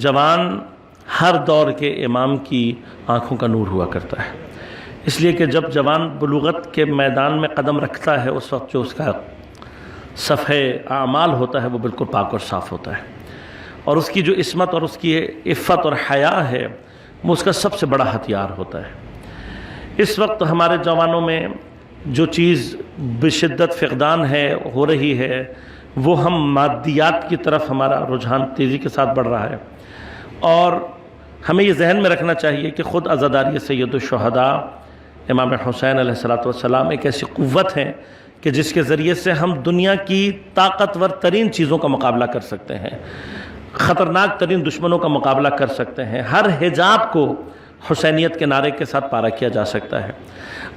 जवान हर दौर के इमाम की आँखों का नूर हुआ करता है, इसलिए कि जब जवान बुलूगत के मैदान में कदम रखता है उस वक्त जो उसका सफ़े आमाल होता है वो बिल्कुल पाक और साफ़ होता है, और उसकी जो इस्मत और उसकी इफ़्फ़त और हया है वो उसका सबसे बड़ा हथियार होता है। इस वक्त हमारे जवानों में जो चीज़ बेशिद्दत फ़क़दान है हो रही है वो हम मादियात की तरफ हमारा रुझान तेज़ी के साथ बढ़ रहा है, और हमें ये जहन में रखना चाहिए कि ख़ुद अज़ादारी सैयदुश्शुहदा इमाम हुसैन अलैहिस्सलातु वस्सलाम एक ऐसी क़ुव्वत हैं कि जिसके ज़रिए से हम दुनिया की ताकतवर तरीन चीज़ों का मुकाबला कर सकते हैं, ख़तरनाक तरीन दुश्मनों का मुकाबला कर सकते हैं। हर हिजाब को हुसैनियत के नारे के साथ पारा किया जा सकता है।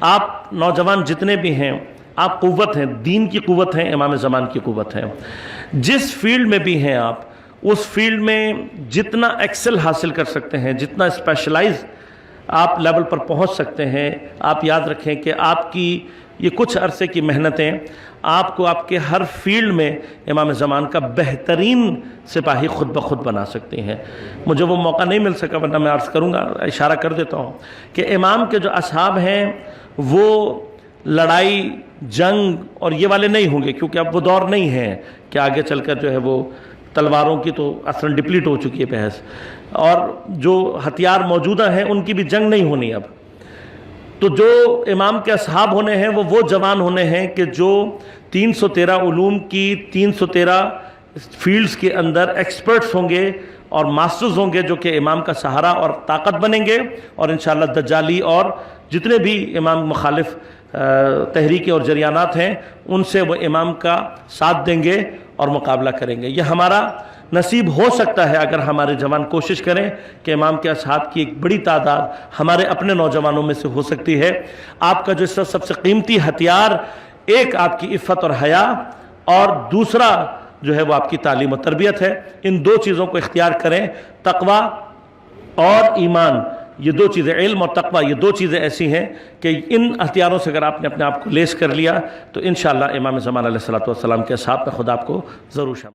आप नौजवान जितने भी हैं, आप क़ुव्वत हैं, दीन की क़ुव्वत हैं, इमाम ज़मान की क़ुव्वत हैं। जिस फील्ड में भी हैं आप, उस फील्ड में जितना एक्सेल हासिल कर सकते हैं, जितना स्पेशलाइज आप लेवल पर पहुंच सकते हैं, आप याद रखें कि आपकी ये कुछ अरसे की मेहनतें आपको आपके हर फील्ड में इमाम ज़मान का बेहतरीन सिपाही खुद ब खुद बना सकती हैं। मुझे वो मौका नहीं मिल सका, वरना मैं अर्ज़ करूँगा, इशारा कर देता हूँ कि इमाम के जो असहाब हैं वो लड़ाई जंग और ये वाले नहीं होंगे, क्योंकि अब वो दौर नहीं है कि आगे चलकर जो है वो तलवारों की तो असल डिप्लीट हो चुकी है बहस, और जो हथियार मौजूदा हैं उनकी भी जंग नहीं होनी अब। तो जो इमाम के असहाब होने हैं वो जवान होने हैं कि जो 313 उलूम की 313 फील्ड्स के अंदर एक्सपर्ट्स होंगे और मास्टर्स होंगे, जो कि इमाम का सहारा और ताकत बनेंगे, और इंशाअल्लाह दज्जाली और जितने भी इमाम मुखालिफ तहरीकें और जरियानात हैं उनसे वो इमाम का साथ देंगे और मुकाबला करेंगे। यह हमारा नसीब हो सकता है अगर हमारे जवान कोशिश करें कि इमाम के असहाब की एक बड़ी तादाद हमारे अपने नौजवानों में से हो सकती है। आपका जो इस सबसे कीमती हथियार, एक आपकी इफ़्फ़त और हया, और दूसरा जो है वो आपकी तालीम और तरबियत है। इन दो चीज़ों को इख्तियार करें, तक़वा और ईमान, ये दो चीज़ें, इल्म और तक़वा, ये दो चीज़ें ऐसी हैं कि इन हथियारों से अगर आपने अपने आप को लेस कर लिया तो इंशाअल्लाह इमाम ज़मान अलैहिस्सलातु वस्सलाम के असहाब में खुदा आपको ज़रूर शामिल